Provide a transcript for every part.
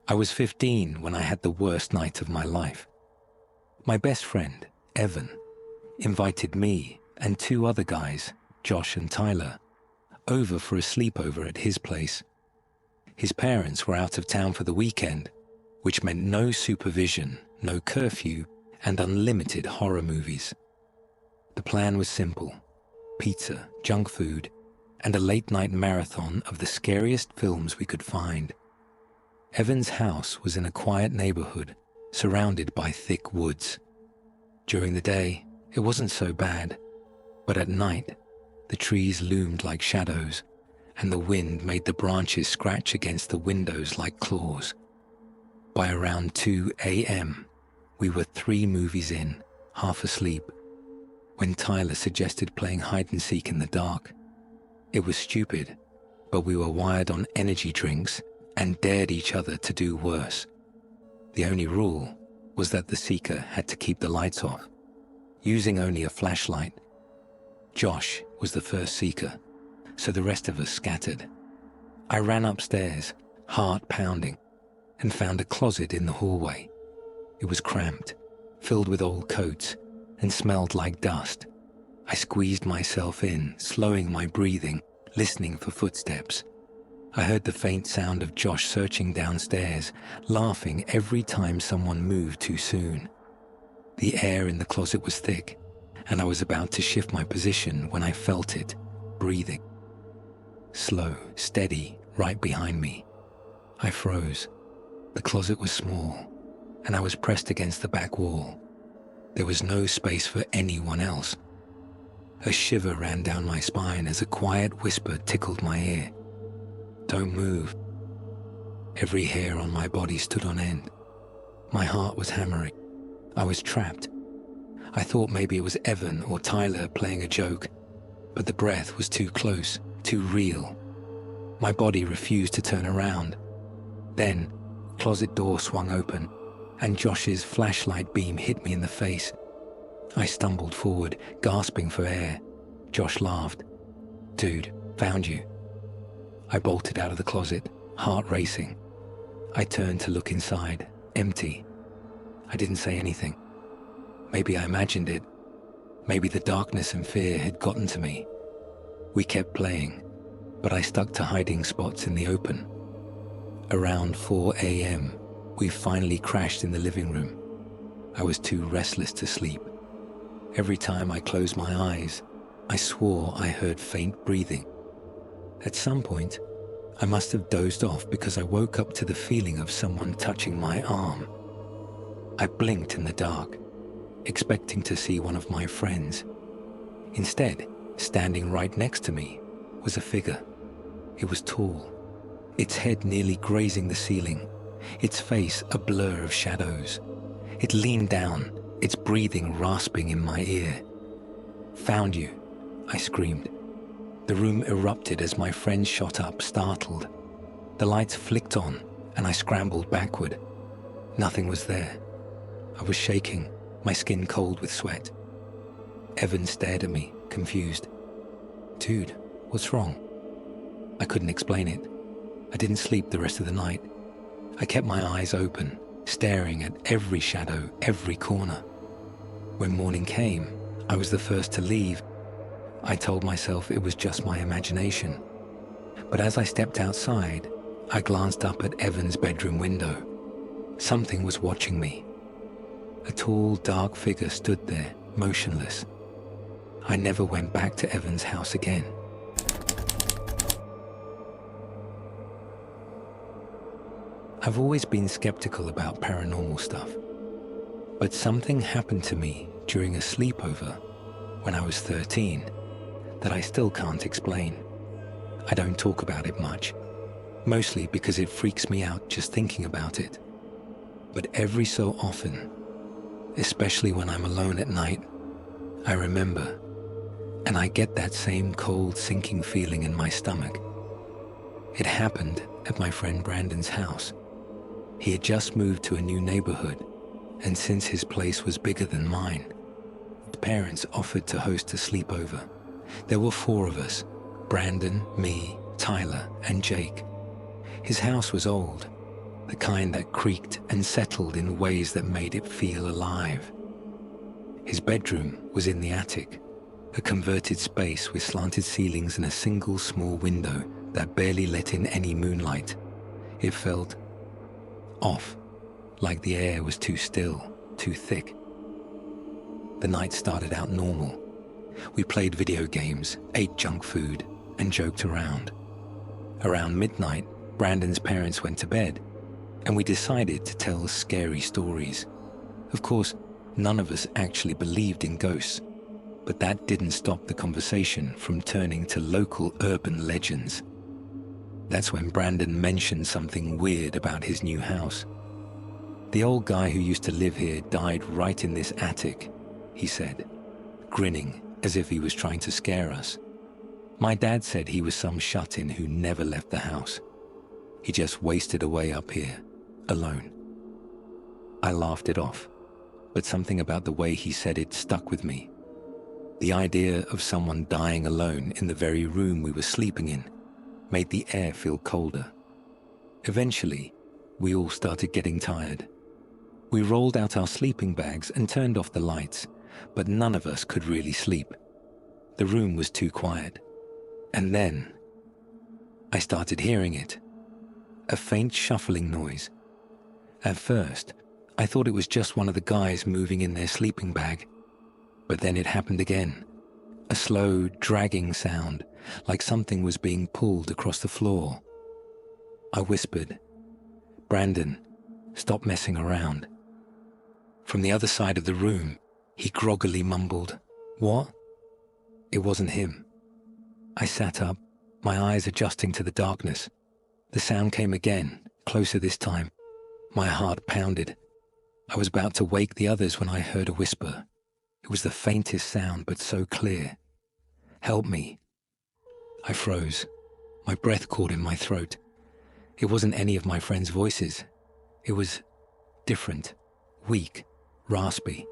I was 15 when I had the worst night of my life. My best friend, Evan, invited me and two other guys, Josh and Tyler, over for a sleepover at his place. His parents were out of town for the weekend, which meant no supervision, no curfew, and unlimited horror movies. The plan was simple: pizza, junk food, and a late-night marathon of the scariest films we could find. Evan's house was in a quiet neighborhood, surrounded by thick woods. During the day, it wasn't so bad, but at night, the trees loomed like shadows, and the wind made the branches scratch against the windows like claws. By around 2 a.m., we were 3 movies in, half asleep, when Tyler suggested playing hide-and-seek in the dark. It was stupid, but we were wired on energy drinks and dared each other to do worse. The only rule was that the seeker had to keep the lights off, using only a flashlight. Josh was the first seeker, so the rest of us scattered. I ran upstairs, heart pounding, and found a closet in the hallway. It was cramped, filled with old coats, and smelled like dust. I squeezed myself in, slowing my breathing, listening for footsteps. I heard the faint sound of Josh searching downstairs, laughing every time someone moved too soon. The air in the closet was thick, and I was about to shift my position when I felt it, breathing. Slow, steady, right behind me. I froze. The closet was small, and I was pressed against the back wall. There was no space for anyone else. A shiver ran down my spine as a quiet whisper tickled my ear. "Don't move." Every hair on my body stood on end. My heart was hammering. I was trapped. I thought maybe it was Evan or Tyler playing a joke, but the breath was too close, too real. My body refused to turn around. Then, the closet door swung open, and Josh's flashlight beam hit me in the face. I stumbled forward, gasping for air. Josh laughed. "Dude, found you." I bolted out of the closet, heart racing. I turned to look inside, empty. I didn't say anything. Maybe I imagined it. Maybe the darkness and fear had gotten to me. We kept playing, but I stuck to hiding spots in the open. Around 4 a.m., we finally crashed in the living room. I was too restless to sleep. Every time I closed my eyes, I swore I heard faint breathing. At some point, I must have dozed off because I woke up to the feeling of someone touching my arm. I blinked in the dark, expecting to see one of my friends. Instead, standing right next to me was a figure. It was tall, its head nearly grazing the ceiling, its face a blur of shadows. It leaned down, its breathing rasping in my ear. "Found you," I screamed. The room erupted as my friend shot up, startled. The lights flicked on, and I scrambled backward. Nothing was there. I was shaking, my skin cold with sweat. Evan stared at me, confused. "Dude, what's wrong?" I couldn't explain it. I didn't sleep the rest of the night. I kept my eyes open, staring at every shadow, every corner. When morning came, I was the first to leave. I told myself it was just my imagination. But as I stepped outside, I glanced up at Evan's bedroom window. Something was watching me. A tall, dark figure stood there, motionless. I never went back to Evan's house again. I've always been skeptical about paranormal stuff, but something happened to me during a sleepover when I was 13 that I still can't explain. I don't talk about it much, mostly because it freaks me out just thinking about it. But every so often, especially when I'm alone at night, I remember, and I get that same cold, sinking feeling in my stomach. It happened at my friend Brandon's house. He had just moved to a new neighborhood, and since his place was bigger than mine, the parents offered to host a sleepover. There were 4 of us: Brandon, me, Tyler, and Jake. His house was old, the kind that creaked and settled in ways that made it feel alive. His bedroom was in the attic, a converted space with slanted ceilings and a single small window that barely let in any moonlight. It felt off, like the air was too still, too thick. The night started out normal. We played video games, ate junk food, and joked around. Around midnight, Brandon's parents went to bed, and we decided to tell scary stories. Of course, none of us actually believed in ghosts, but that didn't stop the conversation from turning to local urban legends. That's when Brandon mentioned something weird about his new house. The old guy who used to live here died right in this attic, he said, grinning as if he was trying to scare us. My dad said he was some shut-in who never left the house. He just wasted away up here, alone. I laughed it off, but something about the way he said it stuck with me. The idea of someone dying alone in the very room we were sleeping in made the air feel colder. Eventually, we all started getting tired. We rolled out our sleeping bags and turned off the lights, but none of us could really sleep. The room was too quiet. And then, I started hearing it. A faint shuffling noise. At first, I thought it was just one of the guys moving in their sleeping bag. But then it happened again. A slow, dragging sound, like something was being pulled across the floor. I whispered, "Brandon, stop messing around." From the other side of the room, he groggily mumbled, "What?" It wasn't him. I sat up, my eyes adjusting to the darkness. The sound came again, closer this time. My heart pounded. I was about to wake the others when I heard a whisper. It was the faintest sound, but so clear. "Help me." I froze. My breath caught in my throat. It wasn't any of my friends' voices. It was different, weak, raspy,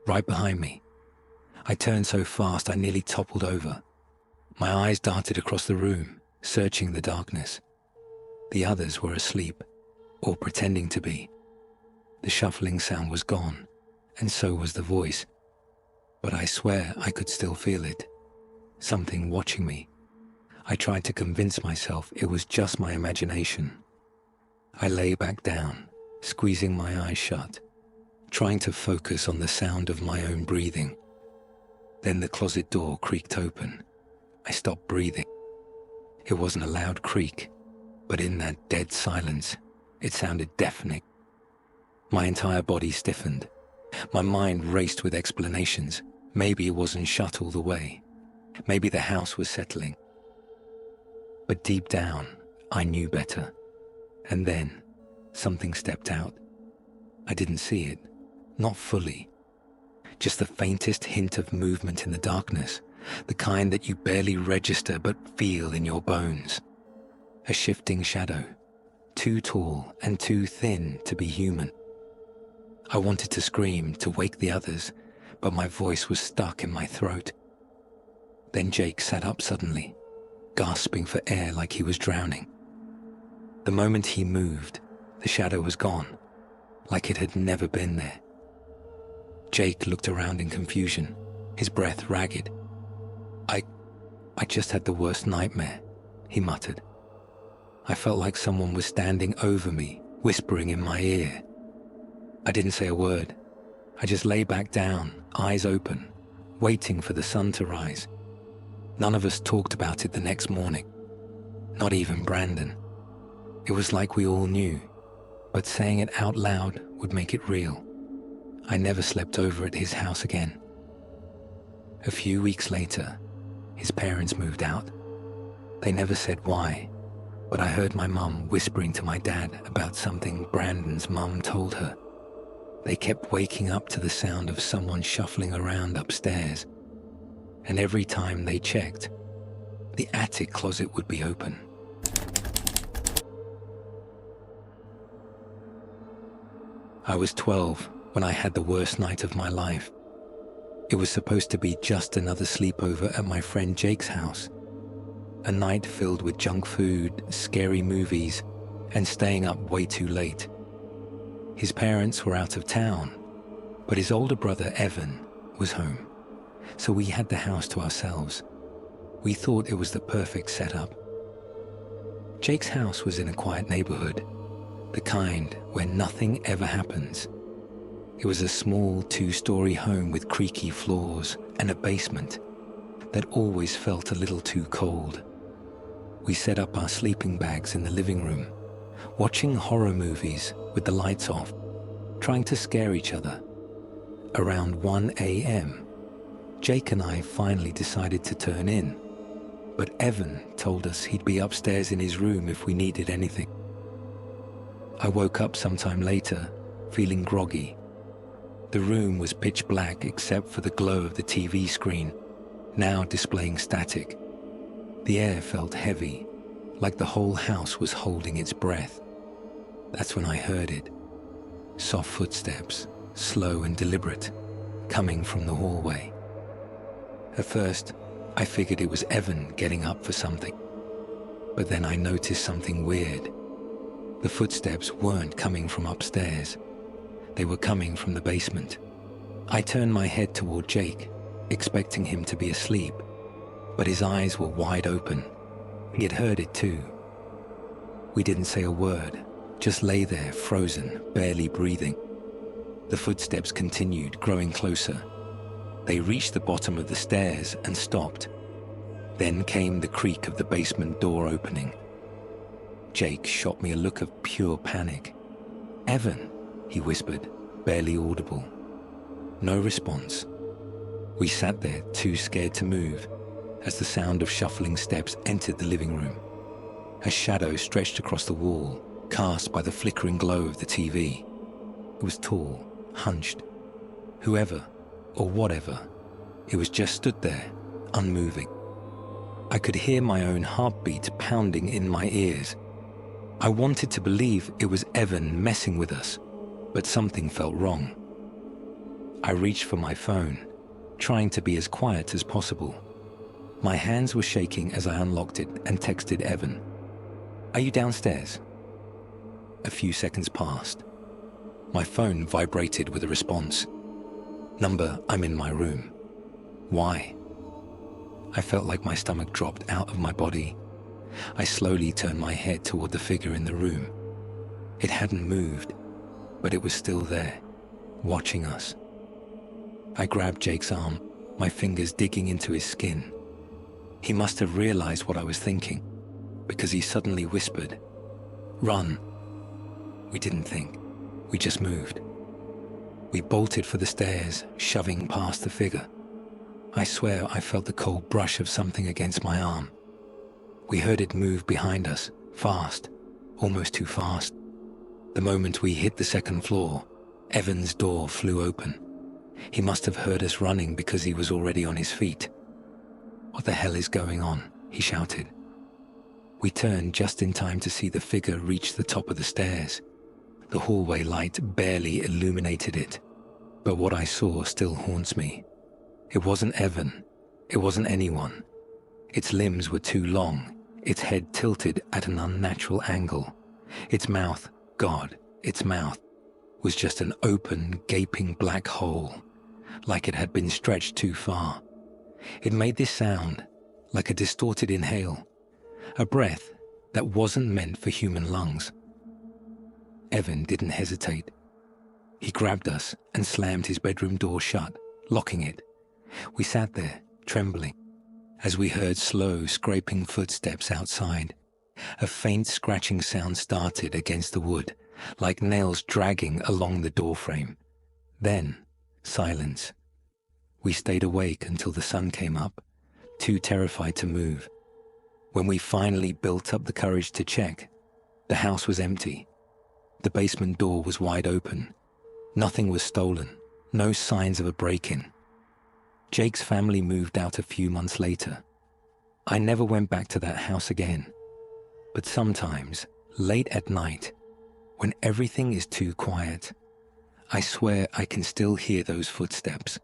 right behind me. I turned so fast I nearly toppled over. My eyes darted across the room, searching the darkness. The others were asleep, or pretending to be. The shuffling sound was gone, and so was the voice. But I swear I could still feel it. Something watching me. I tried to convince myself it was just my imagination. I lay back down, squeezing my eyes shut, trying to focus on the sound of my own breathing. Then the closet door creaked open. I stopped breathing. It wasn't a loud creak, but in that dead silence, it sounded deafening. My entire body stiffened. My mind raced with explanations. Maybe it wasn't shut all the way. Maybe the house was settling. But deep down, I knew better. And then, something stepped out. I didn't see it, not fully. Just the faintest hint of movement in the darkness, the kind that you barely register but feel in your bones. A shifting shadow, too tall and too thin to be human. I wanted to scream, to wake the others, but my voice was stuck in my throat. Then Jake sat up suddenly, gasping for air like he was drowning. The moment he moved, the shadow was gone, like it had never been there. Jake looked around in confusion, his breath ragged. I just had the worst nightmare," he muttered. I felt like someone was standing over me, whispering in my ear. I didn't say a word. I just lay back down, eyes open, waiting for the sun to rise. None of us talked about it the next morning. Not even Brandon. It was like we all knew, but saying it out loud would make it real. I never slept over at his house again. A few weeks later, his parents moved out. They never said why, but I heard my mum whispering to my dad about something Brandon's mum told her. They kept waking up to the sound of someone shuffling around upstairs, and every time they checked, the attic closet would be open. I was 12 when I had the worst night of my life. It was supposed to be just another sleepover at my friend Jake's house. A night filled with junk food, scary movies, and staying up way too late. His parents were out of town, but his older brother Evan was home, so we had the house to ourselves. We thought it was the perfect setup. Jake's house was in a quiet neighborhood, the kind where nothing ever happens. It was a small 2-story home with creaky floors and a basement that always felt a little too cold. We set up our sleeping bags in the living room, watching horror movies with the lights off, trying to scare each other. Around 1 a.m., Jake and I finally decided to turn in, but Evan told us he'd be upstairs in his room if we needed anything. I woke up sometime later, feeling groggy. The room was pitch black except for the glow of the TV screen, now displaying static. The air felt heavy, like the whole house was holding its breath. That's when I heard it. Soft footsteps, slow and deliberate, coming from the hallway. At first, I figured it was Evan getting up for something. But then I noticed something weird. The footsteps weren't coming from upstairs. They were coming from the basement. I turned my head toward Jake, expecting him to be asleep, but his eyes were wide open. He had heard it too. We didn't say a word, just lay there frozen, barely breathing. The footsteps continued, growing closer. They reached the bottom of the stairs and stopped. Then came the creak of the basement door opening. Jake shot me a look of pure panic. "Evan," he whispered, barely audible. No response. We sat there, too scared to move, as the sound of shuffling steps entered the living room. A shadow stretched across the wall, cast by the flickering glow of the TV. It was tall, hunched. Whoever, or whatever, it was just stood there, unmoving. I could hear my own heartbeat pounding in my ears. I wanted to believe it was Evan messing with us, but something felt wrong. I reached for my phone, trying to be as quiet as possible. My hands were shaking as I unlocked it and texted Evan. "Are you downstairs?" A few seconds passed. My phone vibrated with a response. "Number, I'm in my room." "Why?" I felt like my stomach dropped out of my body. I slowly turned my head toward the figure in the room. It hadn't moved, but it was still there, watching us. I grabbed Jake's arm, my fingers digging into his skin. He must have realized what I was thinking, because he suddenly whispered, "Run." We didn't think, we just moved. We bolted for the stairs, shoving past the figure. I swear I felt the cold brush of something against my arm. We heard it move behind us, fast, almost too fast. The moment we hit the second floor, Evan's door flew open. He must have heard us running because he was already on his feet. "What the hell is going on?" he shouted. We turned just in time to see the figure reach the top of the stairs. The hallway light barely illuminated it, but what I saw still haunts me. It wasn't Evan. It wasn't anyone. Its limbs were too long, its head tilted at an unnatural angle. Its mouth, God, its mouth, was just an open, gaping black hole, like it had been stretched too far. It made this sound, like a distorted inhale, a breath that wasn't meant for human lungs. Evan didn't hesitate. He grabbed us and slammed his bedroom door shut, locking it. We sat there, trembling, as we heard slow, scraping footsteps outside. A faint scratching sound started against the wood, like nails dragging along the doorframe. Then, silence. We stayed awake until the sun came up, too terrified to move. When we finally built up the courage to check, the house was empty. The basement door was wide open. Nothing was stolen, no signs of a break-in. Jake's family moved out a few months later. I never went back to that house again. But sometimes, late at night, when everything is too quiet, I swear I can still hear those footsteps.